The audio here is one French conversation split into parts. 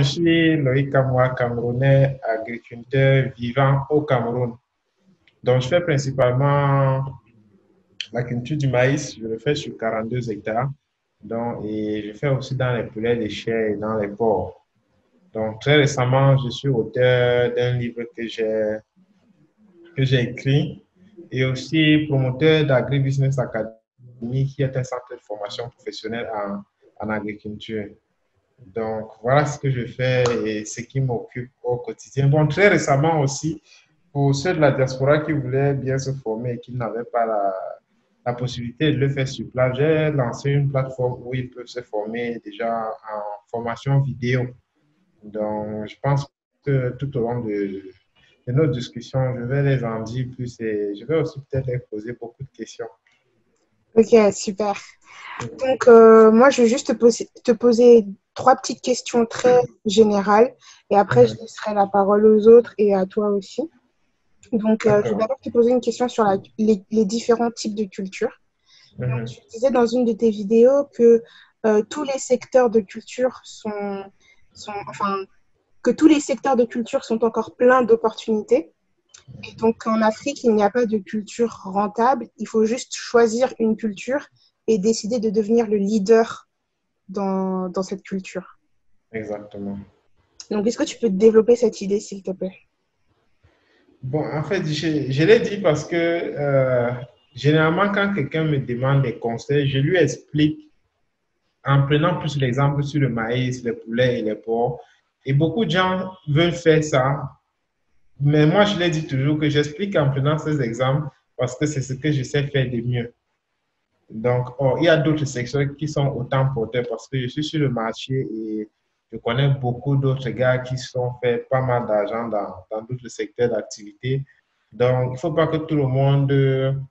suis Loïc Kamoua, Camerounais, agriculteur vivant au Cameroun. Donc, je fais principalement la culture du maïs. Je le fais sur 42 hectares. Donc, et je fais aussi dans les poulets de chair et dans les porcs. Donc, très récemment, je suis auteur d'un livre que j'ai écrit et aussi promoteur d'Agribusiness Academy, qui est un centre de formation professionnelle en agriculture. Donc, voilà ce que je fais et ce qui m'occupe au quotidien. Bon, très récemment aussi, pour ceux de la diaspora qui voulaient bien se former et qui n'avaient pas la possibilité de le faire sur place, j'ai lancé une plateforme où ils peuvent se former déjà en formation vidéo. Donc, je pense que tout au long de nos discussions, je vais les en dire plus et je vais aussi peut-être les poser beaucoup de questions. Ok, super. Donc, moi, je vais juste te poser trois petites questions très générales et après, je Mhm. laisserai la parole aux autres et à toi aussi. Donc, je vais D'accord. d'abord te poser une question sur les différents types de culture. Donc, Mhm. tu disais dans une de tes vidéos que tous les secteurs de culture enfin, que tous les secteurs de culture sont encore pleins d'opportunités. Et donc, en Afrique, il n'y a pas de culture rentable. Il faut juste choisir une culture et décider de devenir le leader dans cette culture. Exactement. Donc, est-ce que tu peux développer cette idée, s'il te plaît? Bon, en fait, je l'ai dit parce que généralement, quand quelqu'un me demande des conseils, je lui explique en prenant plus l'exemple sur le maïs, les poulets et les porcs. Et beaucoup de gens veulent faire ça, mais moi, je l'ai dit toujours que j'explique en prenant ces exemples parce que c'est ce que je sais faire de mieux. Donc, il y a d'autres secteurs qui sont autant porteurs parce que je suis sur le marché et je connais beaucoup d'autres gars qui sont fait pas mal d'argent dans d'autres secteurs d'activité. Donc, il ne faut pas que tout le monde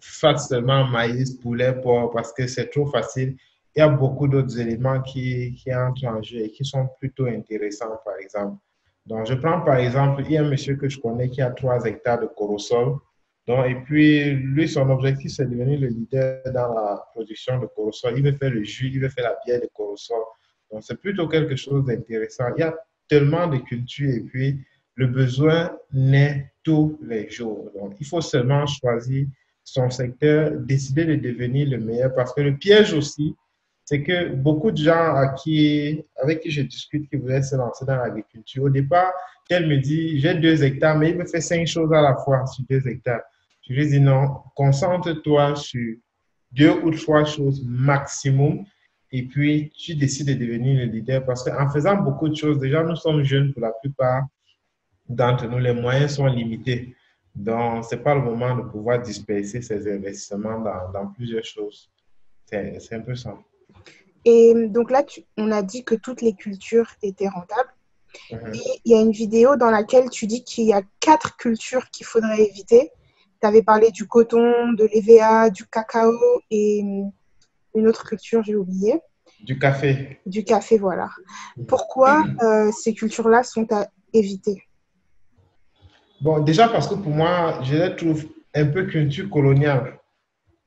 fasse seulement maïs, poulet, porc parce que c'est trop facile. Il y a beaucoup d'autres éléments qui entrent en jeu et qui sont plutôt intéressants, par exemple. Donc, je prends par exemple, il y a un monsieur que je connais qui a 3 hectares de corosol. Donc, et puis, lui, son objectif, c'est de devenir le leader dans la production de corosol. Il veut faire le jus, il veut faire la bière de corosol. Donc, c'est plutôt quelque chose d'intéressant. Il y a tellement de cultures et puis, le besoin naît tous les jours. Donc, il faut seulement choisir son secteur, décider de devenir le meilleur. Parce que le piège aussi, c'est que beaucoup de gens avec qui je discute qui voulaient se lancer dans l'agriculture, au départ, elle me dit, j'ai 2 hectares, mais il me fait 5 choses à la fois sur 2 hectares. Je lui dis non, concentre-toi sur 2 ou 3 choses maximum et puis tu décides de devenir le leader parce qu'en faisant beaucoup de choses, déjà nous sommes jeunes pour la plupart d'entre nous, les moyens sont limités. Donc, ce n'est pas le moment de pouvoir disperser ces investissements dans plusieurs choses. C'est un peu ça. Et donc là, on a dit que toutes les cultures étaient rentables. Et Mhm. il y a une vidéo dans laquelle tu dis qu'il y a 4 cultures qu'il faudrait éviter. Tu avais parlé du coton, de l'EVA, du cacao et une autre culture, j'ai oublié, Du café. du café, voilà. Pourquoi ces cultures-là sont à éviter? Bon, déjà parce que pour moi, je les trouve un peu culture coloniale.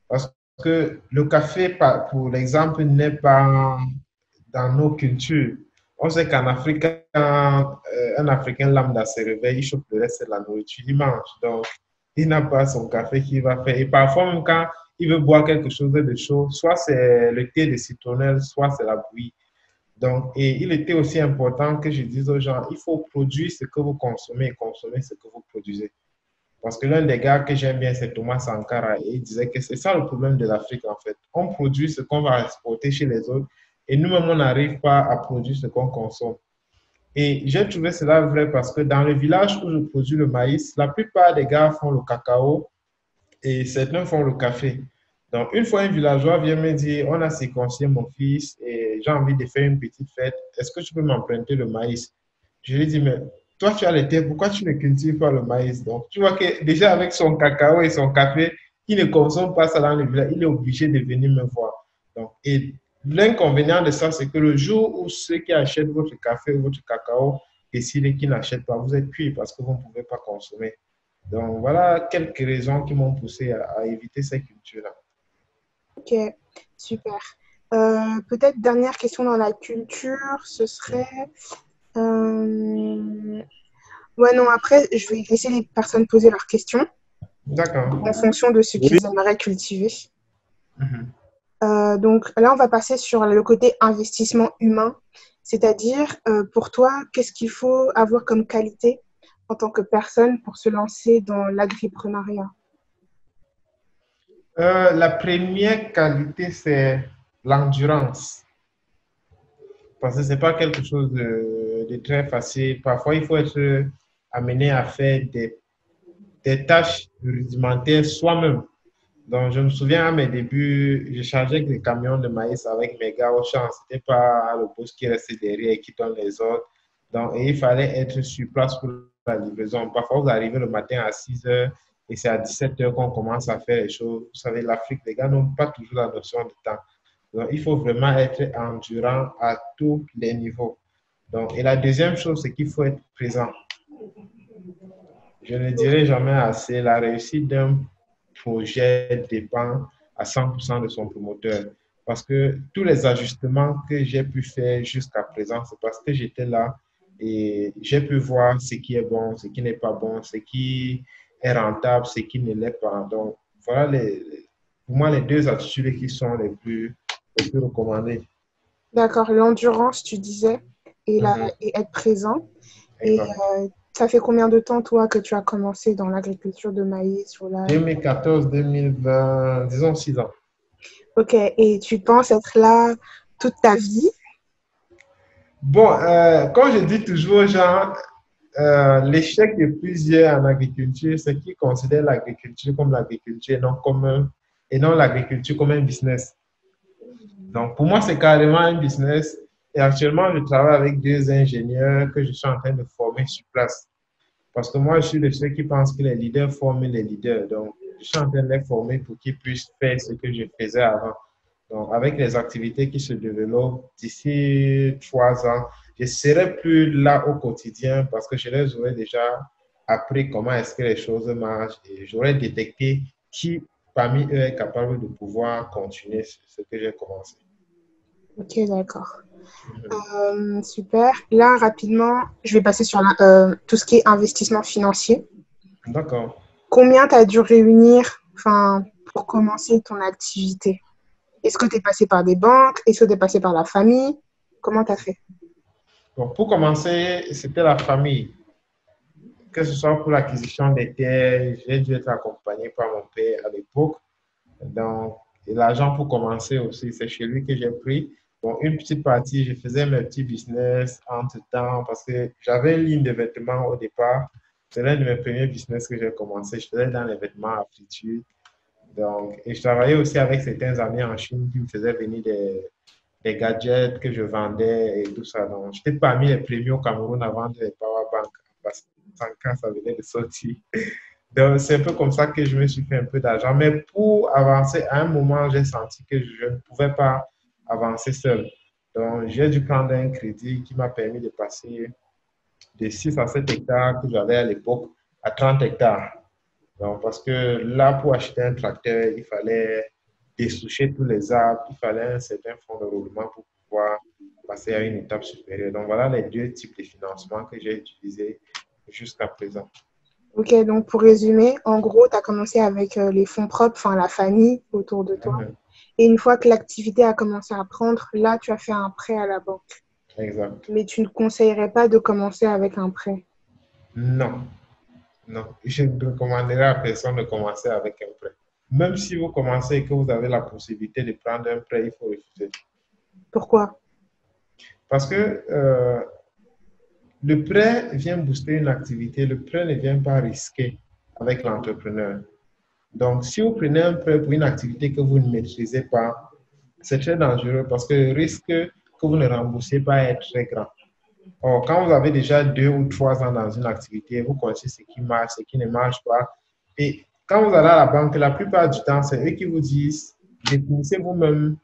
Parce que le café, pour l'exemple, n'est pas dans nos cultures. On sait qu'en Afrique, quand un Africain lambda se réveille, il chope le reste de la nourriture, il mange. Donc, il n'a pas son café qu'il va faire. Et parfois, même quand il veut boire quelque chose de chaud, soit c'est le thé de citronnelle, soit c'est la bouillie. Donc, et il était aussi important que je dise aux gens, il faut produire ce que vous consommez et consommer ce que vous produisez. Parce que l'un des gars que j'aime bien, c'est Thomas Sankara. Et il disait que c'est ça le problème de l'Afrique, en fait. On produit ce qu'on va exporter chez les autres et nous-mêmes, on n'arrive pas à produire ce qu'on consomme. Et j'ai trouvé cela vrai parce que dans le village où je produis le maïs, la plupart des gars font le cacao et certains font le café. Donc, une fois, un villageois vient me dire, on a circoncis mon fils et j'ai envie de faire une petite fête. Est-ce que tu peux m'emprunter le maïs? Je lui dis, mais toi, tu as les terres, pourquoi tu ne cultives pas le maïs? Donc, tu vois que déjà avec son cacao et son café, il ne consomme pas ça dans le village, il est obligé de venir me voir. Donc, et l'inconvénient de ça, c'est que le jour où ceux qui achètent votre café ou votre cacao décident qu'ils n'achètent pas, vous êtes cuit parce que vous ne pouvez pas consommer. Donc, voilà quelques raisons qui m'ont poussé à éviter ces cultures-là. Ok, super. Peut-être dernière question dans la culture, ce serait Ouais, non, après, je vais laisser les personnes poser leurs questions en D'accord. fonction de ce Oui. qu'ils aimeraient cultiver. Mhm. Donc là, on va passer sur le côté investissement humain, c'est-à-dire pour toi, qu'est-ce qu'il faut avoir comme qualité en tant que personne pour se lancer dans l'agriprenariat? La première qualité, c'est l'endurance. Parce que ce n'est pas quelque chose de très facile. Parfois, il faut être amené à faire des tâches rudimentaires soi-même. Donc, je me souviens à mes débuts, je chargeais des camions de maïs avec mes gars au champ. Ce n'était pas le boss qui restait derrière et qui donne les ordres. Donc, et il fallait être sur place pour la livraison. Parfois, vous arrivez le matin à 6 heures et c'est à 17 heures qu'on commence à faire les choses. Vous savez, l'Afrique, les gars n'ont pas toujours la notion de temps. Donc, il faut vraiment être endurant à tous les niveaux. Donc, et la deuxième chose, c'est qu'il faut être présent. Je ne dirai jamais assez, la réussite d'un projet dépend à 100% de son promoteur. Parce que tous les ajustements que j'ai pu faire jusqu'à présent, c'est parce que j'étais là et j'ai pu voir ce qui est bon, ce qui n'est pas bon, ce qui est rentable, ce qui ne l'est pas. Donc, voilà pour moi les deux attitudes qui sont les plus recommandées. D'accord, l'endurance, tu disais, Mhm. et être présent. Et Exact. ça fait combien de temps, toi, que tu as commencé dans l'agriculture de maïs ou là? 2014-2020, disons 6 ans. Ok, et tu penses être là toute ta vie? Bon, comme je dis toujours aux gens, l'échec de plusieurs en agriculture, c'est qu'ils considèrent l'agriculture comme l'agriculture et non l'agriculture comme un business. Donc, pour moi, c'est carrément un business. Et actuellement, je travaille avec deux ingénieurs que je suis en train de former sur place. Parce que moi, je suis de ceux qui pensent que les leaders forment les leaders. Donc, je suis en train de les former pour qu'ils puissent faire ce que je faisais avant. Donc, avec les activités qui se développent d'ici 3 ans, je ne serai plus là au quotidien parce que je les aurais déjà appris comment est-ce que les choses marchent et j'aurais détecté qui parmi eux est capable de pouvoir continuer ce que j'ai commencé. Ok, d'accord. Mhm. Super. Là, rapidement, je vais passer sur tout ce qui est investissement financier. D'accord. Combien tu as dû réunir, enfin, pour commencer ton activité? Est-ce que tu es passé par des banques? Est-ce que tu es passé par la famille? Comment tu as fait? Donc, pour commencer, c'était la famille. Que ce soit pour l'acquisition des terres, j'ai dû être accompagné par mon père à l'époque. Donc, et l'argent pour commencer aussi, c'est chez lui que j'ai pris. Bon, une petite partie, je faisais mes petits business entre-temps parce que j'avais une ligne de vêtements au départ. C'est l'un de mes premiers business que j'ai commencé. Je faisais dans les vêtements à friture. Donc, et je travaillais aussi avec certains amis en Chine qui me faisaient venir des gadgets que je vendais et tout ça. Donc, j'étais parmi les premiers au Cameroun à vendre les powerbanks parce que quand ça venait de sortir. Donc, c'est un peu comme ça que je me suis fait un peu d'argent. Mais pour avancer, à un moment, j'ai senti que je ne pouvais pas avancer seul. Donc, j'ai dû prendre un crédit qui m'a permis de passer de 6 à 7 hectares que j'avais à l'époque à 30 hectares. Donc, parce que là, pour acheter un tracteur, il fallait dessoucher tous les arbres, il fallait un certain fonds de roulement pour pouvoir passer à une étape supérieure. Donc, voilà les deux types de financement que j'ai utilisés jusqu'à présent. Ok, donc pour résumer, en gros, tu as commencé avec les fonds propres, enfin la famille autour de toi. Mhm. Et une fois que l'activité a commencé à prendre, là, tu as fait un prêt à la banque. Exact. Mais tu ne conseillerais pas de commencer avec un prêt. Non, non. Je ne recommanderais à personne de commencer avec un prêt. Même si vous commencez et que vous avez la possibilité de prendre un prêt, il faut refuser. Pourquoi? Parce que le prêt vient booster une activité, le prêt ne vient pas risquer avec l'entrepreneur. Donc, si vous prenez un prêt pour une activité que vous ne maîtrisez pas, c'est très dangereux parce que le risque que vous ne remboursez pas est très grand. Or, quand vous avez déjà 2 ou 3 ans dans une activité, vous connaissez ce qui marche, ce qui ne marche pas. Et quand vous allez à la banque, la plupart du temps, c'est eux qui vous disent, définissez vous-même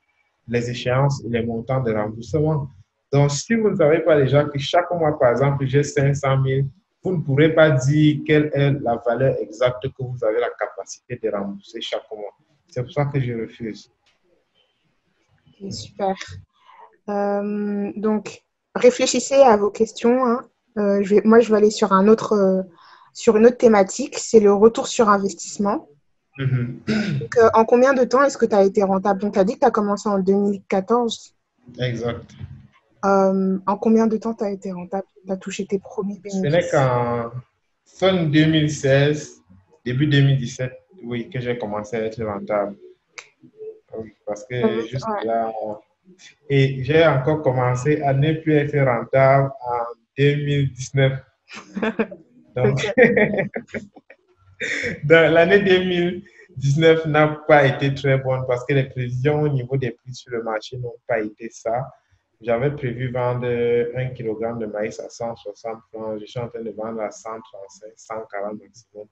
les échéances et les montants de remboursement. Donc, si vous ne savez pas déjà que chaque mois, par exemple, j'ai 500 000, vous ne pourrez pas dire quelle est la valeur exacte que vous avez la capacité de rembourser chaque mois. C'est pour ça que je refuse. Ok, super. Donc, réfléchissez à vos questions, hein. Moi, je vais aller sur une autre thématique, c'est le retour sur investissement. Mhm. Donc, en combien de temps est-ce que tu as été rentable? Donc, tu as dit que tu as commencé en 2014. Exact. En combien de temps tu as été rentable? Tu as touché tes premiers Ce n'est bénéfices? qu'en fin 2016, début 2017, oui, que j'ai commencé à être rentable. Oui, parce que Ouais. jusque-là, et j'ai encore commencé à ne plus être rentable en 2019. Donc, Ok. dans l'année 2019 n'a pas été très bonne parce que les prévisions au niveau des prix sur le marché n'ont pas été ça. J'avais prévu vendre 1 kg de maïs à 160 francs. Je suis en train de vendre à 135, 140 maximum.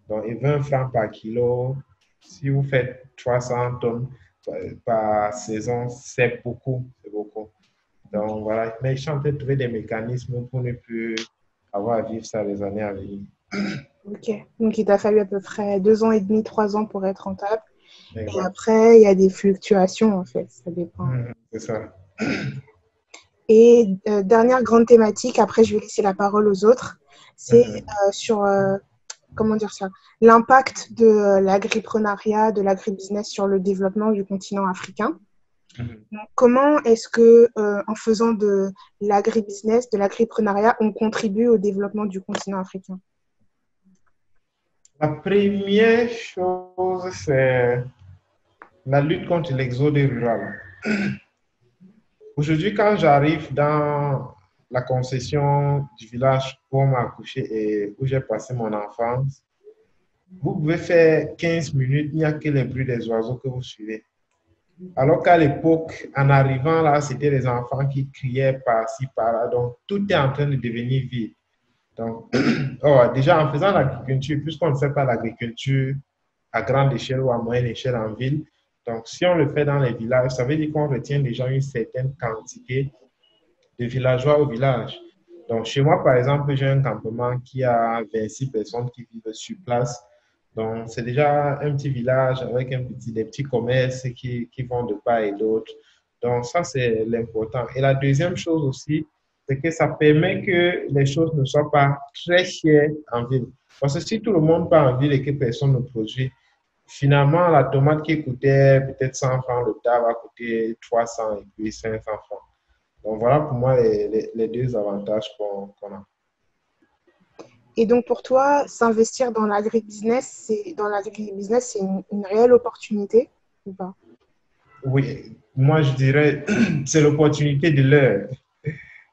Donc, et 20 francs par kilo, si vous faites 300 tonnes par saison, c'est beaucoup. C'est beaucoup. Donc, voilà. Mais je suis en train de trouver des mécanismes pour ne plus avoir à vivre ça les années à venir. Ok. Donc, il t'a fallu à peu près 2 ans et demi, 3 ans pour être rentable. Et Exact. après, il y a des fluctuations, en fait. Ça dépend. C'est ça. Et dernière grande thématique, après, je vais laisser la parole aux autres, c'est sur, comment dire ça, l'impact de l'agriprenariat, de l'agribusiness sur le développement du continent africain. Donc, comment est-ce que, en faisant de l'agribusiness, de l'agriprenariat, on contribue au développement du continent africain? La première chose, c'est la lutte contre l'exode rural. Aujourd'hui, quand j'arrive dans la concession du village où on m'a accouché et où j'ai passé mon enfance, vous pouvez faire 15 minutes, il n'y a que les bruits des oiseaux que vous suivez. Alors qu'à l'époque, en arrivant là, c'était les enfants qui criaient par-ci, par-là. Donc, tout est en train de devenir vide. Donc, oh, déjà, en faisant l'agriculture, puisqu'on ne fait pas l'agriculture à grande échelle ou à moyenne échelle en ville, donc si on le fait dans les villages, ça veut dire qu'on retient déjà une certaine quantité de villageois au village. Donc, chez moi, par exemple, j'ai un campement qui a 26 personnes qui vivent sur place. Donc, c'est déjà un petit village avec des petits commerces qui vont de part et d'autre. Donc, ça, c'est l'important. Et la deuxième chose aussi, c'est que ça permet que les choses ne soient pas très chères en ville. Parce que si tout le monde part en ville et que personne ne produit, finalement, la tomate qui coûtait peut-être 100 francs le tas va coûter 300 et puis 500 francs. Donc voilà pour moi les deux avantages qu'on a. Et donc, pour toi, s'investir dans l'agribusiness, c'est une réelle opportunité ou pas? Oui, moi je dirais c'est l'opportunité de l'heure.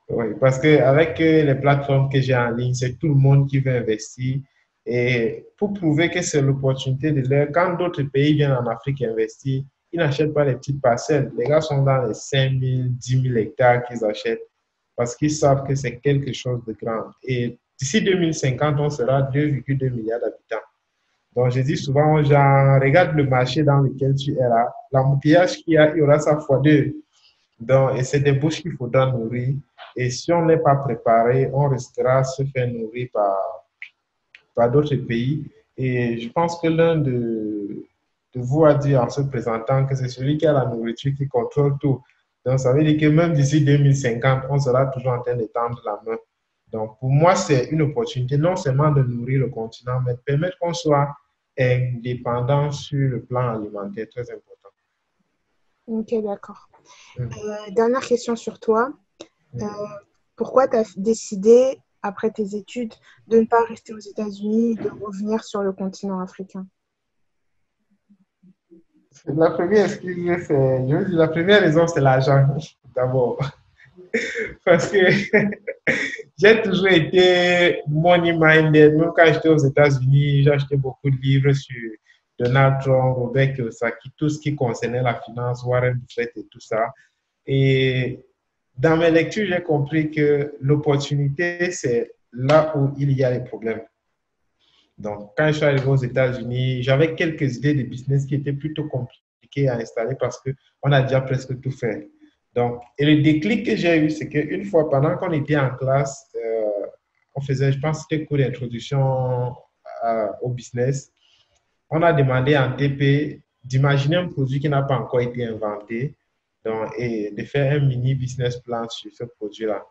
Oui, parce qu'avec les plateformes que j'ai en ligne, c'est tout le monde qui veut investir. Et pour prouver que c'est l'opportunité de l'heure, quand d'autres pays viennent en Afrique investir, ils n'achètent pas les petites parcelles. Les gars sont dans les 5 000, 10 000 hectares qu'ils achètent parce qu'ils savent que c'est quelque chose de grand. Et d'ici 2050, on sera 2,2 milliards d'habitants. Donc, je dis souvent aux gens, regarde le marché dans lequel tu es là, l'embouteillage qu'il y a, il y aura ça fois deux. Donc, et c'est des bouches qu'il faudra nourrir. Et si on n'est pas préparé, on risquera de se faire nourrir par d'autres pays. Et je pense que l'un de vous a dit en se présentant que c'est celui qui a la nourriture qui contrôle tout. Donc, ça veut dire que même d'ici 2050, on sera toujours en train de tendre la main. Donc, pour moi, c'est une opportunité non seulement de nourrir le continent, mais de permettre qu'on soit indépendant sur le plan alimentaire, très important. Ok, d'accord. Mhm. Dernière question sur toi. Euh, Mhm. Pourquoi tu as décidé, après tes études, de ne pas rester aux États-Unis et de revenir sur le continent africain? La première excuse, c'est, je veux dire, la première raison, c'est l'argent, d'abord. Parce que j'ai toujours été money-minded. Même quand j'étais aux États-Unis, j'ai acheté beaucoup de livres sur Donald Trump, Robert Kiyosaki, tout ce qui concernait la finance, Warren Buffett et tout ça. Et dans mes lectures, j'ai compris que l'opportunité, c'est là où il y a les problèmes. Donc, quand je suis arrivé aux États-Unis, j'avais quelques idées de business qui étaient plutôt compliquées à installer parce qu'on a déjà presque tout fait. Donc, et le déclic que j'ai eu, c'est qu'une fois, pendant qu'on était en classe, on faisait, je pense, c'était cours d'introduction au business. On a demandé en TP d'imaginer un produit qui n'a pas encore été inventé donc, et de faire un mini business plan sur ce produit-là.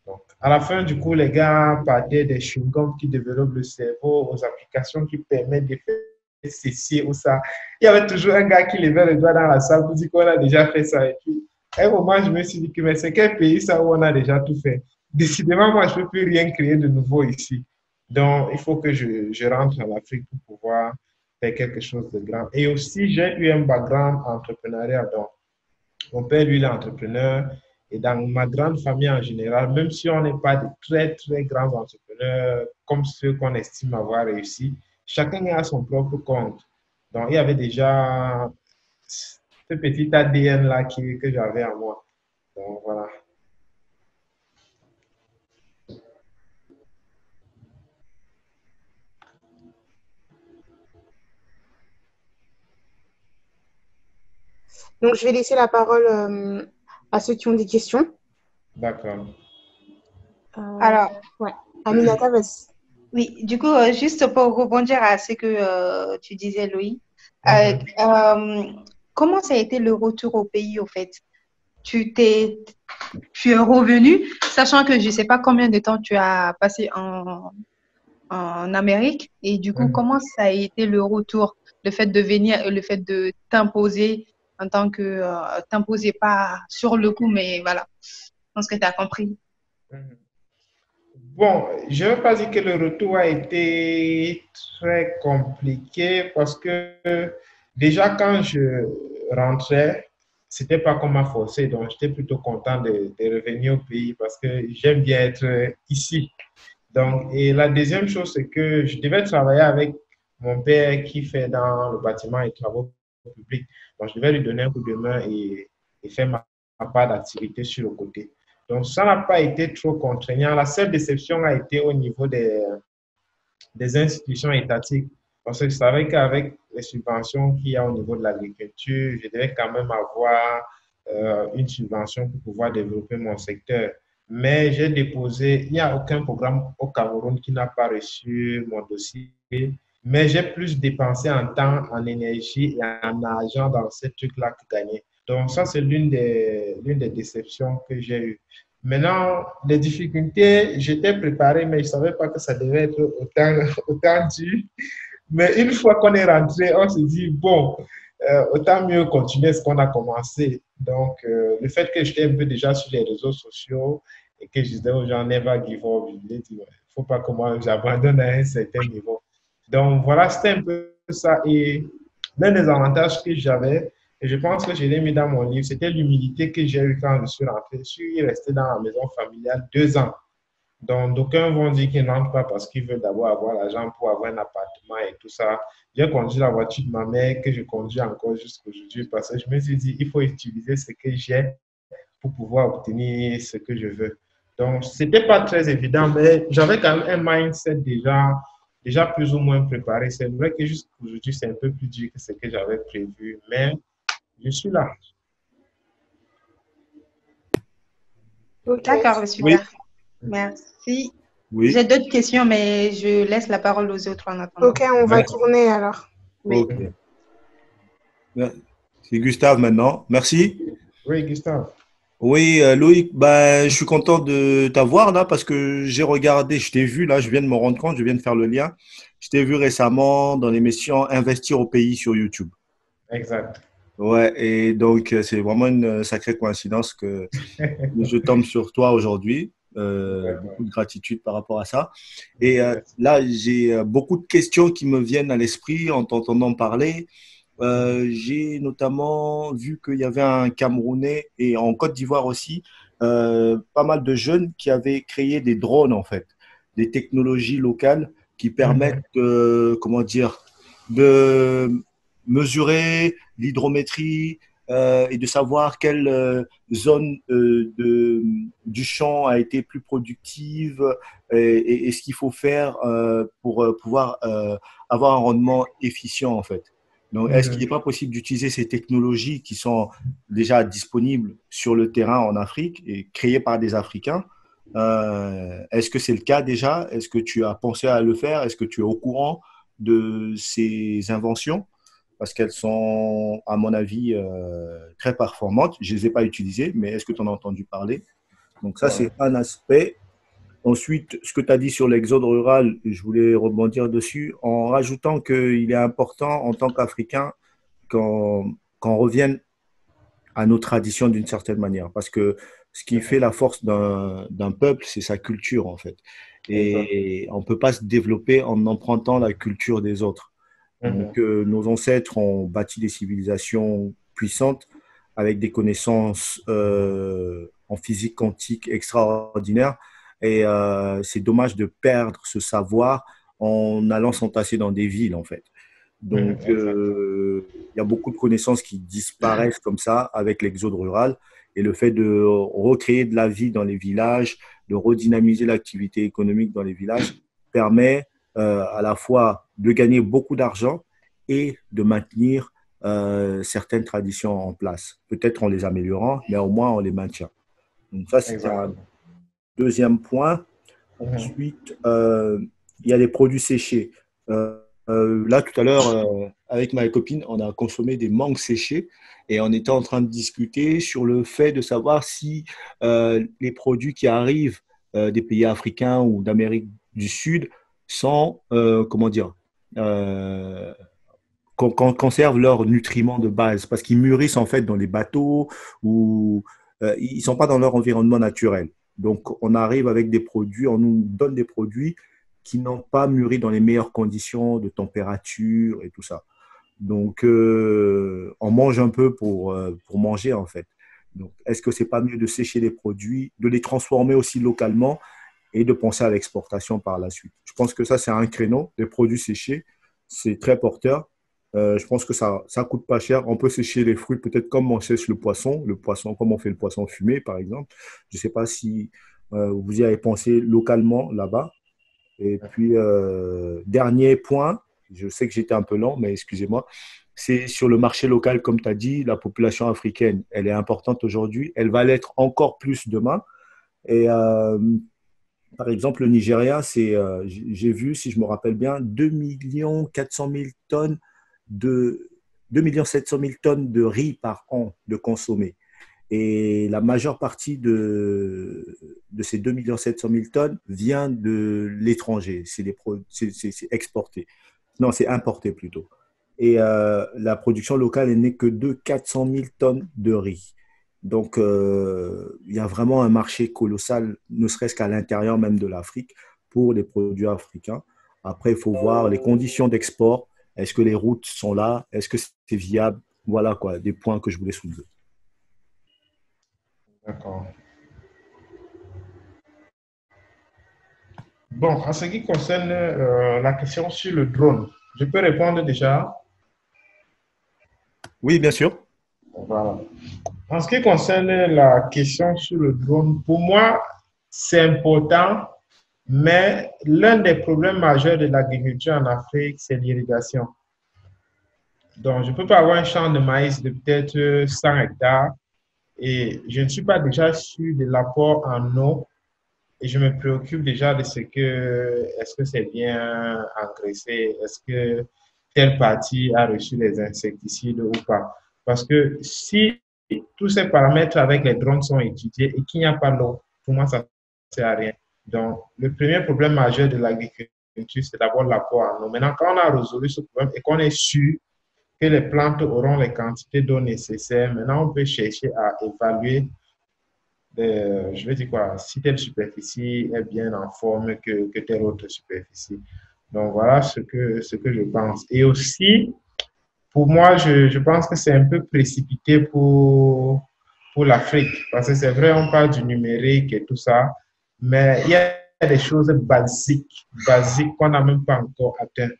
Donc, à la fin, du coup, les gars partaient des chewing-gums qui développent le cerveau aux applications qui permettent de faire ceci ou ça. Il y avait toujours un gars qui levait le doigt dans la salle pour dire qu'on a déjà fait ça. Et puis, à un moment, je me suis dit que mais c'est quel pays ça où on a déjà tout fait? Décidément, moi, je ne peux plus rien créer de nouveau ici. Donc, il faut que je rentre en Afrique pour pouvoir faire quelque chose de grand. Et aussi, j'ai eu un background entrepreneurial. Donc, mon père, lui, il est entrepreneur. Et dans ma grande famille en général, même si on n'est pas de très, très grands entrepreneurs comme ceux qu'on estime avoir réussi, chacun a son propre compte. Donc, il y avait déjà ce petit ADN-là que j'avais en moi. Donc, voilà. Donc, je vais laisser la parole à ceux qui ont des questions. D'accord. Alors, Ouais. Aminata, vas-y. oui, du coup, juste pour rebondir à ce que tu disais, Loïc, comment ça a été le retour au pays, au fait? Tu es revenu, sachant que je ne sais pas combien de temps tu as passé en Amérique, et du coup, comment ça a été le retour, le fait de venir et le fait de t'imposer en tant que, t'imposer pas sur le coup, mais voilà, je pense que tu as compris. Bon, je ne veux pas dire que le retour a été très compliqué parce que déjà quand je rentrais, c'était pas qu'on m'a forcé, donc j'étais plutôt content de revenir au pays parce que j'aime bien être ici. Donc, et la deuxième chose, c'est que je devais travailler avec mon père qui fait dans le bâtiment et travaux publics. Donc, je devais lui donner un coup de main et faire ma part d'activité sur le côté. Donc, ça n'a pas été trop contraignant. La seule déception a été au niveau des institutions étatiques. Parce que je savais qu'avec les subventions qu'il y a au niveau de l'agriculture, je devais quand même avoir une subvention pour pouvoir développer mon secteur. Mais j'ai déposé, il n'y a aucun programme au Cameroun qui n'a pas reçu mon dossier. Mais j'ai plus dépensé en temps, en énergie et en argent dans ces trucs-là que gagné. Donc ça, c'est l'une des déceptions que j'ai eues. Maintenant, les difficultés, j'étais préparé, mais je ne savais pas que ça devait être autant dur. Mais une fois qu'on est rentré, on se dit, bon, autant mieux continuer ce qu'on a commencé. Donc, le fait que j'étais un peu déjà sur les réseaux sociaux et que je disais aux gens, never give up, je disais, il ne faut pas que moi j'abandonne à un certain niveau. Donc, voilà, c'était un peu ça. Et l'un des avantages que j'avais, et je pense que je l'ai mis dans mon livre, c'était l'humilité que j'ai eue quand je suis rentré. Je suis resté dans la maison familiale 2 ans. Donc, d'aucuns vont dire qu'ils n'entrent pas parce qu'ils veulent d'abord avoir l'argent pour avoir un appartement et tout ça. J'ai conduit la voiture de ma mère que je conduis encore jusqu'à aujourd'hui parce que je me suis dit, il faut utiliser ce que j'ai pour pouvoir obtenir ce que je veux. Donc, ce n'était pas très évident, mais j'avais quand même un mindset déjà plus ou moins préparé. C'est vrai que jusqu'aujourd'hui, c'est un peu plus dur que ce que j'avais prévu, mais je suis là. Ok. D'accord, Oui, super. Merci. oui, J'ai d'autres questions, mais je laisse la parole aux autres en attendant. Ok, on va tourner alors. Oui. ok. C'est Gustave maintenant. Merci. Oui, Gustave. Oui, Loïc, ben, je suis content de t'avoir là parce que j'ai regardé, je t'ai vu là, je viens de me rendre compte, je viens de faire le lien. Je t'ai vu récemment dans l'émission Investir au pays sur YouTube. Exact. Ouais, et donc c'est vraiment une sacrée coïncidence que je tombe sur toi aujourd'hui. Beaucoup de gratitude par rapport à ça. Et là, j'ai beaucoup de questions qui me viennent à l'esprit en t'entendant parler. J'ai notamment vu qu'il y avait un Camerounais et en Côte d'Ivoire aussi, pas mal de jeunes qui avaient créé des drones en fait, des technologies locales qui permettent, comment dire, de mesurer l'hydrométrie et de savoir quelle zone du champ a été plus productive et ce qu'il faut faire pour pouvoir avoir un rendement efficient en fait. Donc, est-ce qu'il n'est pas possible d'utiliser ces technologies qui sont déjà disponibles sur le terrain en Afrique et créées par des Africains? Est-ce que c'est le cas déjà? Est-ce que tu as pensé à le faire? Est-ce que tu es au courant de ces inventions? Parce qu'elles sont, à mon avis, très performantes. Je ne les ai pas utilisées, mais est-ce que tu en as entendu parler? Donc ça, c'est un aspect. Ensuite, ce que tu as dit sur l'exode rural, je voulais rebondir dessus en rajoutant qu'il est important en tant qu'Africain qu'on revienne à nos traditions d'une certaine manière. Parce que ce qui fait la force d'un peuple, c'est sa culture, en fait. Et on ne peut pas se développer en empruntant la culture des autres. Donc, nos ancêtres ont bâti des civilisations puissantes avec des connaissances en physique quantique extraordinaires. Et c'est dommage de perdre ce savoir en allant s'entasser dans des villes, en fait. Donc, il y a beaucoup de connaissances qui disparaissent comme ça avec l'exode rural et le fait de recréer de la vie dans les villages, de redynamiser l'activité économique dans les villages permet à la fois de gagner beaucoup d'argent et de maintenir certaines traditions en place. Peut-être en les améliorant, mais au moins on les maintient. Donc ça, c'est un deuxième point. Ensuite, il y a les produits séchés. Là, tout à l'heure, avec ma copine, on a consommé des mangues séchées et on était en train de discuter sur le fait de savoir si les produits qui arrivent des pays africains ou d'Amérique du Sud sont, comment dire, conservent leurs nutriments de base parce qu'ils mûrissent en fait dans les bateaux ou ils ne sont pas dans leur environnement naturel. Donc, on arrive avec des produits, on nous donne des produits qui n'ont pas mûri dans les meilleures conditions de température et tout ça. Donc, on mange un peu pour manger, en fait. Donc, est-ce que c'est pas mieux de sécher les produits, de les transformer aussi localement et de penser à l'exportation par la suite? Je pense que ça, c'est un créneau. Les produits séchés, c'est très porteur. Je pense que ça coûte pas cher. On peut sécher les fruits, peut-être comme on sèche le poisson, comme on fait le poisson fumé, par exemple. Je ne sais pas si vous y avez pensé localement là-bas. Et puis, dernier point, je sais que j'étais un peu lent, mais excusez-moi, c'est sur le marché local, comme tu as dit, la population africaine, elle est importante aujourd'hui, elle va l'être encore plus demain. Et par exemple, le Nigeria, j'ai vu, si je me rappelle bien, 2 400 000 tonnes de 2 700 000 tonnes de riz par an de consommés. Et la majeure partie de ces 2 700 000 tonnes vient de l'étranger. C'est exporté. Non, c'est importé plutôt. Et la production locale n'est que de 400 000 tonnes de riz. Donc, il y a vraiment un marché colossal, ne serait-ce qu'à l'intérieur même de l'Afrique, pour les produits africains. Après, il faut voir les conditions d'export. Est-ce que les routes sont là? Est-ce que c'est viable? Voilà quoi, des points que je voulais soulever. D'accord. Bon, en ce qui concerne la question sur le drone, je peux répondre déjà? Oui, bien sûr. Voilà. En ce qui concerne la question sur le drone, pour moi, c'est important, mais l'un des problèmes majeurs de l'agriculture en Afrique, c'est l'irrigation. Donc, je ne peux pas avoir un champ de maïs de peut-être 100 hectares et je ne suis pas déjà sûr de l'apport en eau et je me préoccupe déjà de est-ce que c'est bien engraissé, est-ce que telle partie a reçu les insecticides ou pas. Parce que si tous ces paramètres avec les drones sont étudiés et qu'il n'y a pas d'eau, pour moi, ça ne sert à rien. Donc, le premier problème majeur de l'agriculture, c'est d'abord l'apport en eau. Maintenant, quand on a résolu ce problème et qu'on est sûr que les plantes auront les quantités d'eau nécessaires, maintenant, on peut chercher à évaluer je vais dire quoi, si telle superficie est bien en forme que telle autre superficie. Donc voilà ce que je pense. Et aussi, pour moi, je pense que c'est un peu précipité pour l'Afrique. Parce que c'est vrai, on parle du numérique et tout ça, mais il y a des choses basiques qu'on n'a même pas encore atteintes.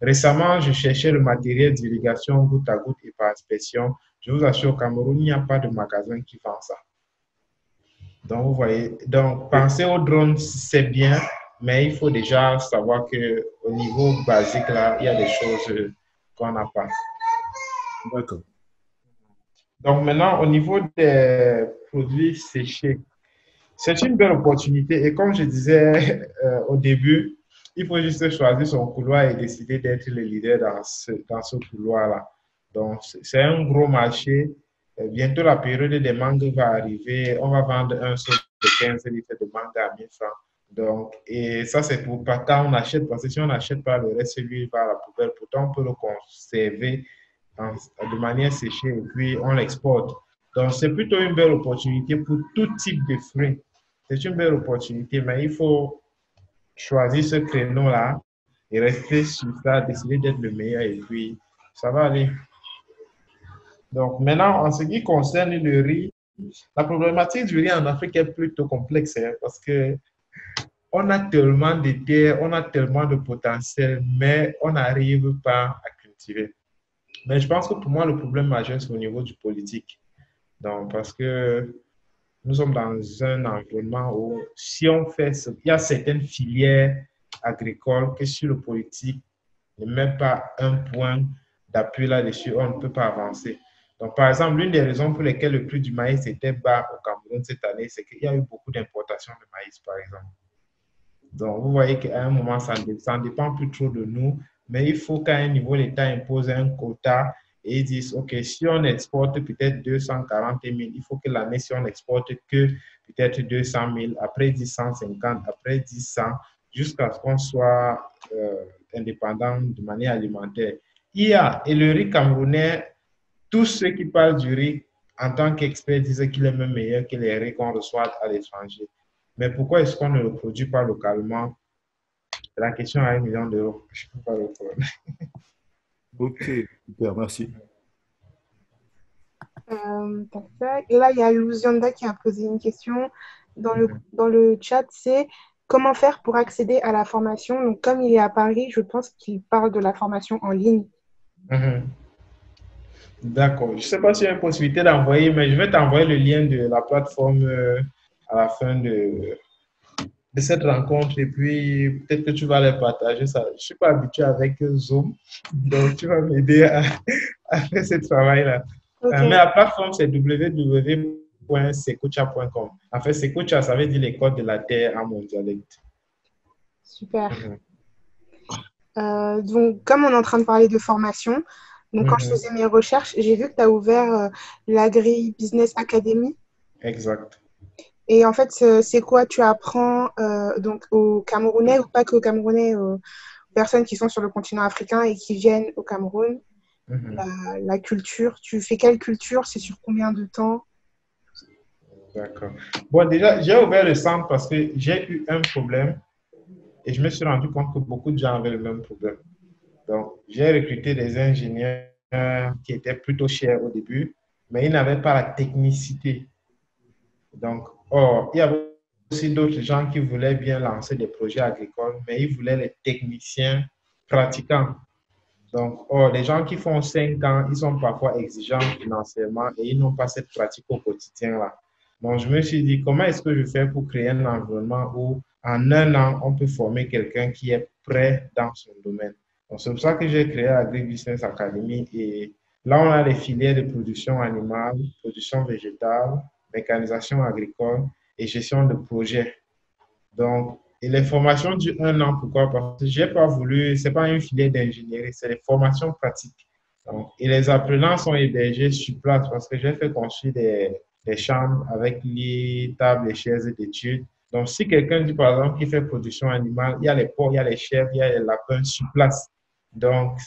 Récemment, je cherchais le matériel d'irrigation goutte à goutte et par inspection. Je vous assure, au Cameroun, il n'y a pas de magasin qui vend ça. Donc, vous voyez, donc penser au drone, c'est bien, mais il faut déjà savoir qu'au niveau basique, là, il y a des choses qu'on n'a pas. D'accord. Donc, maintenant, au niveau des produits séchés, c'est une belle opportunité. Et comme je disais au début, il faut juste choisir son couloir et décider d'être le leader dans ce couloir-là. Donc, c'est un gros marché. Bientôt, la période des mangues va arriver. On va vendre un seul de 15 litres de mangue à 1000 francs. Donc, et ça, c'est pour pas quand on achète, parce que si on n'achète pas, le reste, lui, il va à la poubelle. Pourtant, on peut le conserver de manière séchée et puis on l'exporte. Donc, c'est plutôt une belle opportunité pour tout type de fruits. C'est une belle opportunité, mais il faut choisir ce créneau-là et rester sur ça, décider d'être le meilleur et puis ça va aller. Donc, maintenant, en ce qui concerne le riz, la problématique du riz en Afrique est plutôt complexe hein, parce que on a tellement de terres, on a tellement de potentiel, mais on n'arrive pas à cultiver. Mais je pense que pour moi, le problème majeur, c'est au niveau du politique. Donc, parce que nous sommes dans un environnement où si on fait ce, il y a certaines filières agricoles que si le politique ne met pas un point d'appui là-dessus, on ne peut pas avancer. Donc, par exemple, l'une des raisons pour lesquelles le prix du maïs était bas au Cameroun cette année, c'est qu'il y a eu beaucoup d'importations de maïs, par exemple. Donc, vous voyez qu'à un moment, ça ne dépend plus trop de nous, mais il faut qu'à un niveau, l'État impose un quota et ils disent, OK, si on exporte peut-être 240 000, il faut que l'année, si on n'exporte que peut-être 200 000, après 10, 150, après 10, 100, jusqu'à ce qu'on soit indépendant de manière alimentaire. Et le riz camerounais, tous ceux qui parlent du riz en tant qu'experts disent qu'il est même meilleur que les riz qu'on reçoit à l'étranger. Mais pourquoi est-ce qu'on ne le produit pas localement? C'est la question à 1 million d'euros. Je ne peux pas répondre. Ok, super, merci. Et là, il y a Luzianda qui a posé une question dans le chat, c'est comment faire pour accéder à la formation? Donc, comme il est à Paris, je pense qu'il parle de la formation en ligne. D'accord. Je ne sais pas s'il y a une possibilité d'envoyer, mais je vais t'envoyer le lien de la plateforme à la fin de cette rencontre et puis peut-être que tu vas les partager. Ça. Je ne suis pas habitué avec Zoom, donc tu vas m'aider à faire ce travail-là. Okay. Mais la plateforme, c'est www.secocha.com. En fait, Secocha, ça veut dire les codes de la terre en mon dialecte. Super. Donc, comme on est en train de parler de formation, donc quand je faisais mes recherches, j'ai vu que tu as ouvert l'Agri Business Academy. Exact. Et en fait, c'est quoi? Tu apprends donc aux Camerounais ou pas qu'aux Camerounais, aux personnes qui sont sur le continent africain et qui viennent au Cameroun, la culture. Tu fais quelle culture? C'est sur combien de temps? D'accord. Bon, déjà, j'ai ouvert le centre parce que j'ai eu un problème et je me suis rendu compte que beaucoup de gens avaient le même problème. Donc, j'ai recruté des ingénieurs qui étaient plutôt chers au début, mais ils n'avaient pas la technicité. Donc, il y avait aussi d'autres gens qui voulaient bien lancer des projets agricoles, mais ils voulaient les techniciens pratiquants. Donc, les gens qui font 5 ans, ils sont parfois exigeants financièrement et ils n'ont pas cette pratique au quotidien-là. Donc, je me suis dit, comment est-ce que je fais pour créer un environnement où, en 1 an, on peut former quelqu'un qui est prêt dans son domaine. Donc, c'est pour ça que j'ai créé Agri Business Academy et là, on a les filières de production animale, production végétale, mécanisation agricole et gestion de projet. Donc, et les formations durent 1 an, pourquoi? Parce que je n'ai pas voulu, ce n'est pas une filière d'ingénierie, c'est des formations pratiques. Donc, et les apprenants sont hébergés sur place parce que j'ai fait construire des chambres avec lits, tables et chaises d'études. Donc, si quelqu'un dit par exemple qu'il fait production animale, il y a les porcs, il y a les chèvres, il y a les lapins sur place. Donc,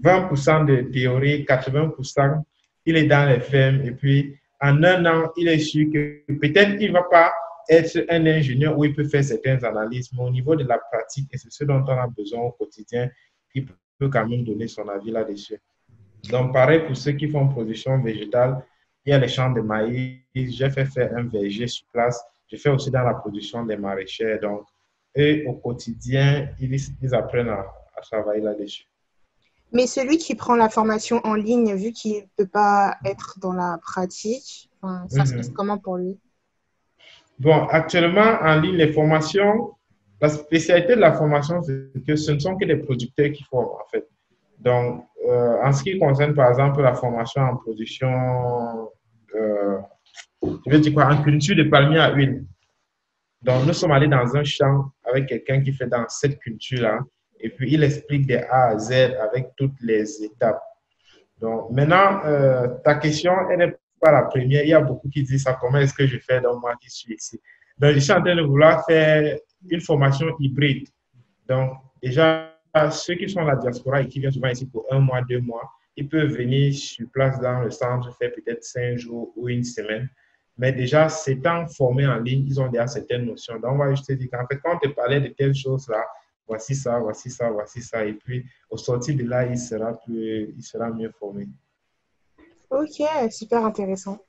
20% de théorie, 80%, il est dans les fermes et puis en 1 an, il est sûr que peut-être il ne va pas être un ingénieur où il peut faire certaines analyses, mais au niveau de la pratique, et c'est ce dont on a besoin au quotidien, il peut quand même donner son avis là-dessus. Donc, pareil pour ceux qui font production végétale, il y a les champs de maïs, j'ai fait faire un verger sur place, je fais aussi dans la production des maraîchers. Donc, eux, au quotidien, ils apprennent à travailler là-dessus. Mais celui qui prend la formation en ligne, vu qu'il ne peut pas être dans la pratique, ça se passe comment pour lui? Bon, actuellement, en ligne, les formations, la spécialité de la formation, c'est que ce ne sont que des producteurs qui forment, en fait. Donc, en ce qui concerne, par exemple, la formation en production, je veux dire quoi, en culture de palmiers à huile. Donc, nous sommes allés dans un champ avec quelqu'un qui fait dans cette culture-là, et puis il explique des A à Z avec toutes les étapes. Donc, maintenant, ta question, elle n'est pas la première. Il y a beaucoup qui disent ça, comment est-ce que je fais donc moi qui suis ici. Donc, je suis en train de vouloir faire une formation hybride. Donc, déjà, ceux qui sont à la diaspora et qui viennent souvent ici pour 1 mois, 2 mois, ils peuvent venir sur place dans le centre, faire peut-être 5 jours ou une semaine. Mais déjà, s'étant formés en ligne, ils ont déjà certaines notions. Donc, on va juste te dire qu'en fait, quand on te parlait de telles choses-là, voici ça, voici ça, voici ça. Et puis, au sortir de là, il sera mieux formé. Ok, super intéressant.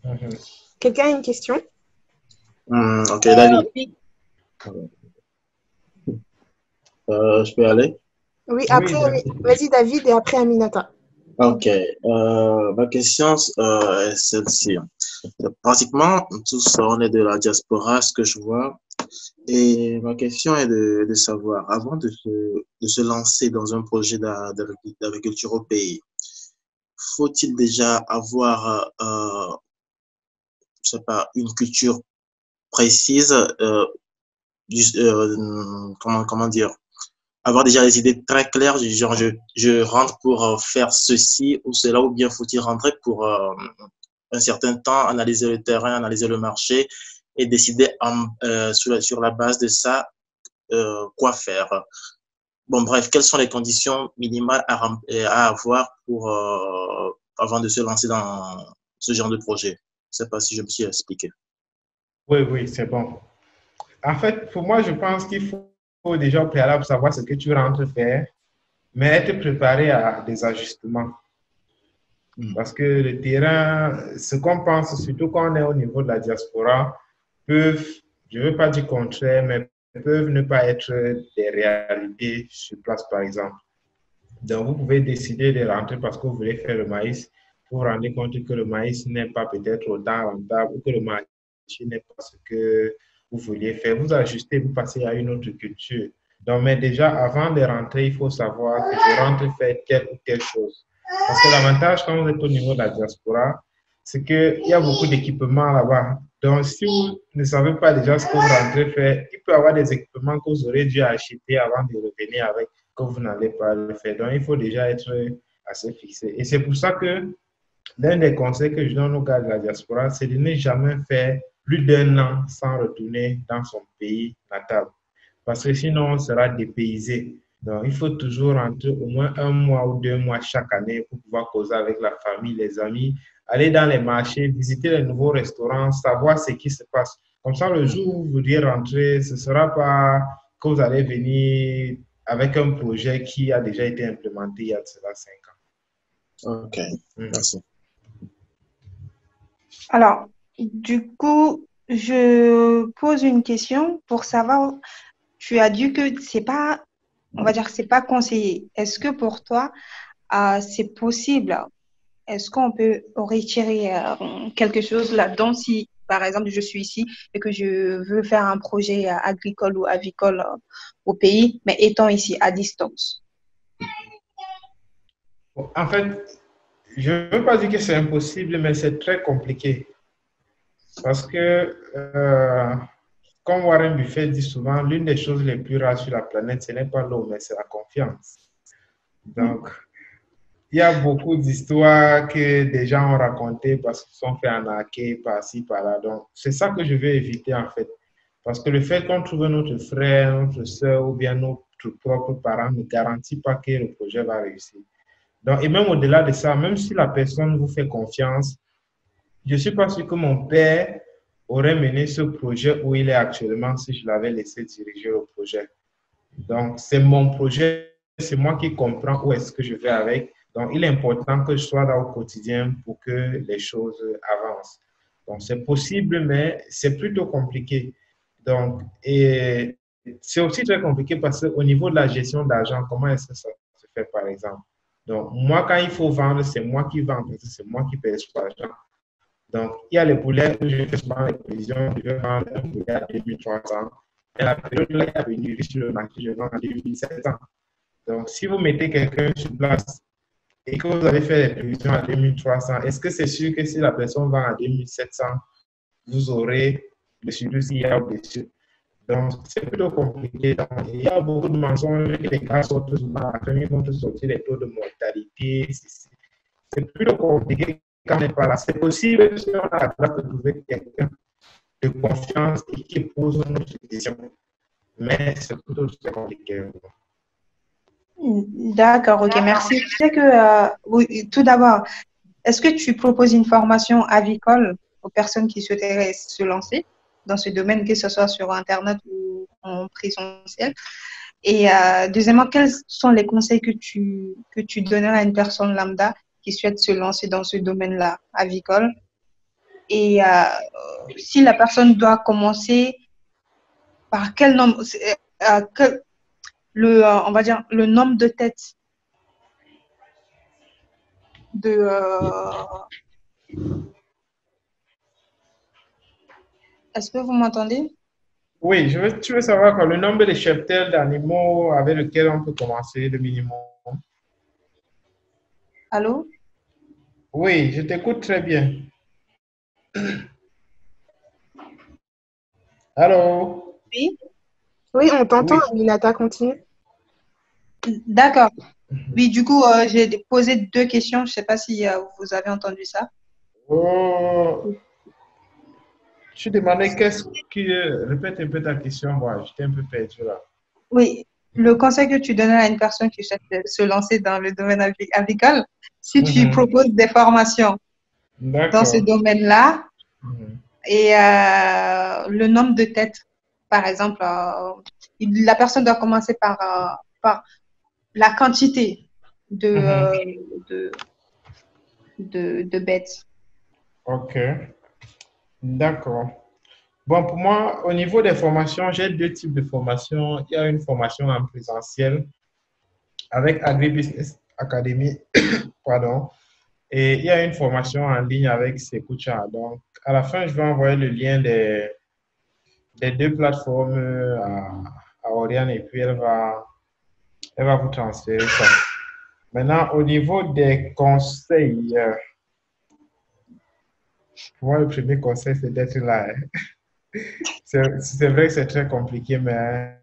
Mhm. Quelqu'un a une question? Ok, David, Oui. je peux aller? Oui, Oui, après, David. vas-y David et après Aminata. Ok, ma question est celle-ci. Pratiquement tous, on est de la diaspora, ce que je vois. Et ma question est de savoir, avant de se lancer dans un projet d'agriculture au pays, faut-il déjà avoir, je sais pas, une culture précise, comment dire, avoir déjà les idées très claires, du genre je rentre pour faire ceci ou cela, ou bien faut-il rentrer pour un certain temps, analyser le terrain, analyser le marché et décider sur la base de ça quoi faire. Bon, bref, quelles sont les conditions minimales à avoir avant de se lancer dans ce genre de projet? Je ne sais pas si je me suis expliqué. Oui, oui, c'est bon. En fait, pour moi, je pense qu'il faut déjà au préalable savoir ce que tu rentres faire, mais être préparé à des ajustements. Parce que le terrain, ce qu'on pense, surtout quand on est au niveau de la diaspora, peuvent, je ne veux pas dire contraire, mais peuvent ne pas être des réalités sur place, par exemple. Donc, vous pouvez décider de rentrer parce que vous voulez faire le maïs. Vous vous rendez compte que le maïs n'est pas peut-être autant rentable ou que le marché n'est pas ce que vous vouliez faire. Vous ajustez, vous passez à une autre culture. Donc, mais déjà, avant de rentrer, il faut savoir que je rentre faire telle ou telle chose. Parce que l'avantage quand vous êtes au niveau de la diaspora, c'est qu'il y a beaucoup d'équipements là-bas. Donc, si vous ne savez pas déjà ce que vous rentrez faire, il peut y avoir des équipements que vous aurez dû acheter avant de revenir avec, que vous n'allez pas le faire. Donc, il faut déjà être assez fixé. Et c'est pour ça que l'un des conseils que je donne aux gars de la diaspora, c'est de ne jamais faire plus d'1 an sans retourner dans son pays natal. Parce que sinon, on sera dépaysé. Donc, il faut toujours rentrer au moins 1 mois ou 2 mois chaque année pour pouvoir causer avec la famille, les amis, aller dans les marchés, visiter les nouveaux restaurants, savoir ce qui se passe. Comme ça, le jour où vous voudriez rentrer, ce ne sera pas que vous allez venir avec un projet qui a déjà été implémenté il y a de cela 5 ans. Ok, merci. Alors, du coup, je pose une question pour savoir, tu as dit que c'est pas, on va dire que c'est pas conseillé. Est-ce que pour toi, c'est possible? Est-ce qu'on peut retirer quelque chose là-dedans si, par exemple, je suis ici et que je veux faire un projet agricole ou avicole au pays, mais étant ici à distance? En fait, je ne veux pas dire que c'est impossible, mais c'est très compliqué. Parce que, comme Warren Buffett dit souvent, l'une des choses les plus rares sur la planète, ce n'est pas l'eau, mais c'est la confiance. Donc, il y a beaucoup d'histoires que des gens ont racontées parce qu'ils sont fait arnaquer par-ci, par-là. Donc, c'est ça que je veux éviter en fait. Parce que le fait qu'on trouve notre frère, notre soeur ou bien notre propre parent ne garantit pas que le projet va réussir. Donc, et même au-delà de ça, même si la personne vous fait confiance, je ne suis pas sûr que mon père aurait mené ce projet où il est actuellement si je l'avais laissé diriger le projet. Donc, c'est mon projet, c'est moi qui comprends où est-ce que je vais avec. Donc, il est important que je sois là au quotidien pour que les choses avancent. Donc, c'est possible, mais c'est plutôt compliqué. Donc, et c'est aussi très compliqué parce qu'au niveau de la gestion d'argent, comment est-ce que ça se fait, par exemple? Donc, moi, quand il faut vendre, c'est moi qui vends parce que c'est moi qui paye l'argent. Donc, il y a les poulets où je fais souvent les prévisions, je vais vendre un poulet à 2300. Et la période là, il y a venu sur le marché, je vends à 2700. Donc, si vous mettez quelqu'un sur place et que vous allez faire les prévisions à 2300, est-ce que c'est sûr que si la personne vend à 2700, vous aurez le surplus qu'il y a au-dessus? Donc, c'est plutôt compliqué. Donc, il y a beaucoup de mensonges que les gars sortent souvent à la fin, ils vont te sortir les taux de mortalité. C'est plutôt compliqué quand on n'est pas là. C'est possible si on a la place de trouver quelqu'un. de confiance et qui posent notre question. Mais c'est tout aussi compliqué. D'accord, ok, merci. Tu sais que, oui, tout d'abord, est-ce que tu proposes une formation avicole aux personnes qui souhaiteraient se lancer dans ce domaine, que ce soit sur Internet ou en présentiel? Et deuxièmement, quels sont les conseils que tu donnerais à une personne lambda qui souhaite se lancer dans ce domaine-là, avicole? Et si la personne doit commencer, par quel nombre, on va dire, le nombre de têtes de... Est-ce que vous m'entendez? Oui, tu veux savoir quoi, le nombre de cheptels d'animaux avec lesquels on peut commencer, le minimum. Allô? Oui, je t'écoute très bien. Allô? Oui, oui, on t'entend, Oui. Aminata, continue. D'accord. Oui, du coup, j'ai posé deux questions. Je ne sais pas si vous avez entendu ça. Oh, tu demandais qu'est-ce qui... Répète un peu ta question, moi, j'étais un peu perdu là. Oui, le conseil que tu donnes à une personne qui souhaite se lancer dans le domaine avicole, si tu proposes des formations dans ce D'accord. domaine-là Mhm. et le nombre de têtes, par exemple, la personne doit commencer par la quantité de, Mhm. de bêtes. Ok, d'accord. Bon, pour moi, au niveau des formations, j'ai deux types de formations. Il y a une formation en présentiel avec Agribusiness Academy, pardon, et il y a une formation en ligne avec Sekucha. Donc, à la fin, je vais envoyer le lien des deux plateformes à Oriane et puis elle va vous transférer ça. Maintenant, au niveau des conseils, pour moi, le premier conseil, c'est d'être là. C'est vrai que c'est très compliqué, mais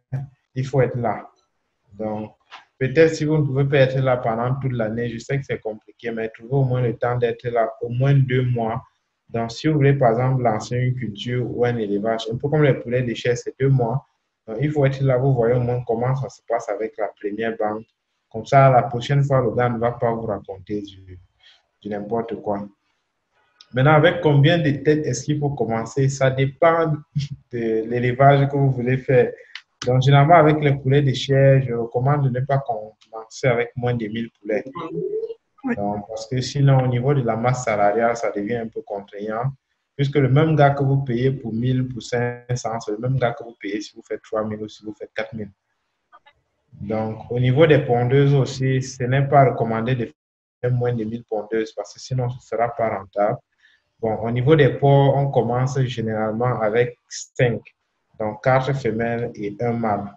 il faut être là. Donc, peut-être si vous ne pouvez pas être là pendant toute l'année, je sais que c'est compliqué, mais trouvez au moins le temps d'être là, au moins 2 mois. Donc, si vous voulez, par exemple, lancer une culture ou un élevage, un peu comme les poulets de chair, c'est 2 mois. Donc, il faut être là, vous voyez au moins comment ça se passe avec la première banque. Comme ça, la prochaine fois, le gars ne va pas vous raconter du n'importe quoi. Maintenant, avec combien de têtes est-ce qu'il faut commencer? Ça dépend de l'élevage que vous voulez faire. Donc, généralement, avec les poulets de chair, je recommande de ne pas commencer avec moins de 1000 poulets. Donc, parce que sinon, au niveau de la masse salariale, ça devient un peu contraignant. Puisque le même gars que vous payez pour 1000, pour 500, c'est le même gars que vous payez si vous faites 3000 ou si vous faites 4000. Donc, au niveau des pondeuses aussi, ce n'est pas recommandé de faire moins de 1000 pondeuses parce que sinon, ce ne sera pas rentable. Bon, au niveau des porcs, on commence généralement avec 5, donc 4 femelles et un mâle.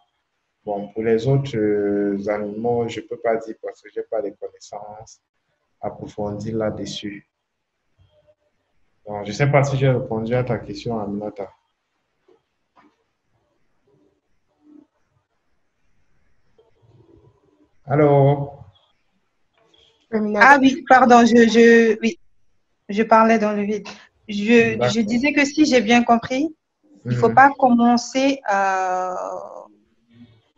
Bon, pour les autres animaux, je ne peux pas dire parce que je n'ai pas de connaissances approfondies là-dessus. Donc, je ne sais pas si j'ai répondu à ta question, Aminata. Allô? Aminata. Ah oui, pardon, oui, je parlais dans le vide. Je D'accord. disais que si j'ai bien compris, il ne faut Mhm. pas commencer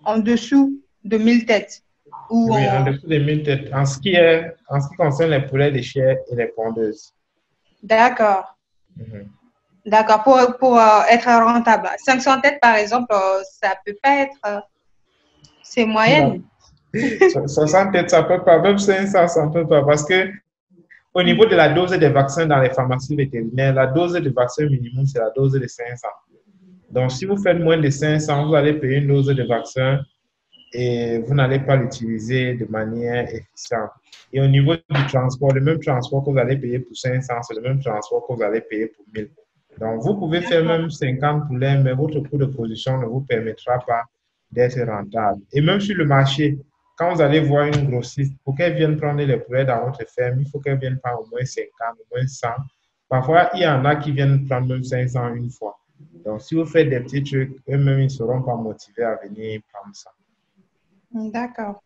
en dessous de 1000 têtes. Ou Oui, en dessous des 1000 têtes. En ce qui concerne les poulets de chair et les pondeuses. D'accord, Mhm. d'accord, pour être rentable. 500 têtes, par exemple, ça peut pas être, c'est Non. moyenne. 60 têtes, ça ne peut pas. Même 500, ça ne peut pas. Parce que au niveau de la dose des vaccins dans les pharmacies vétérinaires, la dose de vaccin minimum, c'est la dose de 500. Donc, si vous faites moins de 500, vous allez payer une dose de vaccin et vous n'allez pas l'utiliser de manière efficiente. Et au niveau du transport, le même transport que vous allez payer pour 500, c'est le même transport que vous allez payer pour 1000. Donc, vous pouvez faire D'accord. même 50 poulets, mais votre coût de production ne vous permettra pas d'être rentable. Et même sur le marché, quand vous allez voir une grossiste, pour qu'elle vienne prendre les poulets dans votre ferme, il faut qu'elle vienne prendre au moins 50, au moins 100. Parfois, il y en a qui viennent prendre même 500 une fois. Donc, si vous faites des petits trucs, eux-mêmes, ils ne seront pas motivés à venir prendre ça. D'accord.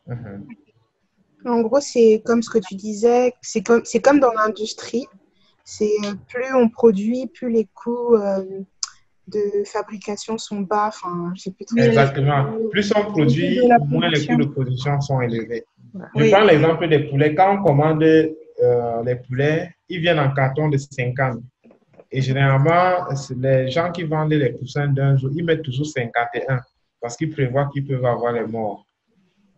Mhm. En gros, c'est comme ce que tu disais, c'est comme dans l'industrie. c'est plus on produit, plus les coûts de fabrication sont bas. Enfin, je sais plus trop. Exactement. Plus on produit, de la moins les coûts production. de production sont élevés. Je Oui. prends l'exemple des poulets. Quand on commande les poulets, ils viennent en carton de 50. Et généralement, les gens qui vendent les poussins d'un jour, ils mettent toujours 51 parce qu'ils prévoient qu'ils peuvent avoir les morts.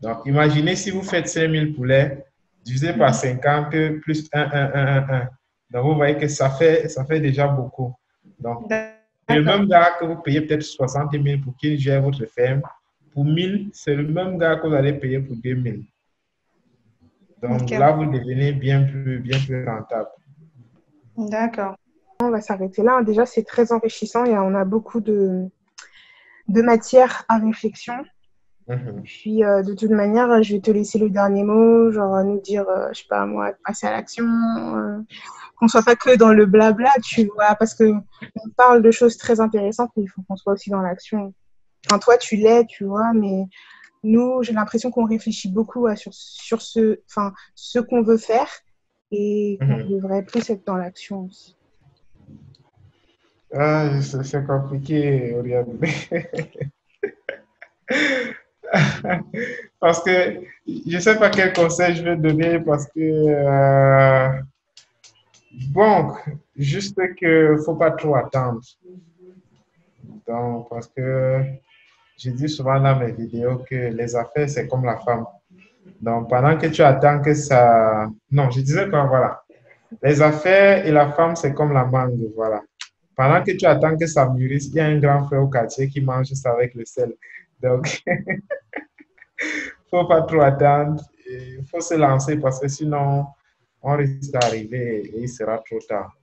Donc, imaginez si vous faites 5000 poulets, divisé par 50 plus 1, 1, 1, 1, 1. Donc, vous voyez que ça fait déjà beaucoup. Donc, c'est le même gars que vous payez peut-être 60 000 pour qu'il gère votre ferme. Pour 1000, c'est le même gars que vous allez payer pour 2000. Donc, Ok. là, vous devenez bien plus rentable. D'accord. On va s'arrêter là. Déjà, c'est très enrichissant et on a beaucoup de matière à réflexion. Puis, de toute manière, je vais te laisser le dernier mot, genre nous dire, je sais pas moi, de passer à l'action, qu'on soit pas que dans le blabla, tu vois, parce que on parle de choses très intéressantes, mais il faut qu'on soit aussi dans l'action. Enfin, toi, tu l'es, tu vois, mais nous, j'ai l'impression qu'on réfléchit beaucoup sur ce qu'on veut faire et qu'on devrait plus être dans l'action aussi. Ah, c'est compliqué, Oriane. Parce que je ne sais pas quel conseil je vais donner parce que, bon, juste qu'il ne faut pas trop attendre. Donc, parce que je dis souvent dans mes vidéos que les affaires, c'est comme la femme. Donc, pendant que tu attends que ça... Non, je disais que voilà. Les affaires et la femme, c'est comme la mangue, voilà. Pendant que tu attends que ça mûrisse, il y a un grand frère au quartier qui mange ça avec le sel. Donc, il ne faut pas trop attendre. Il faut se lancer parce que sinon, on risque d'arriver et il sera trop tard.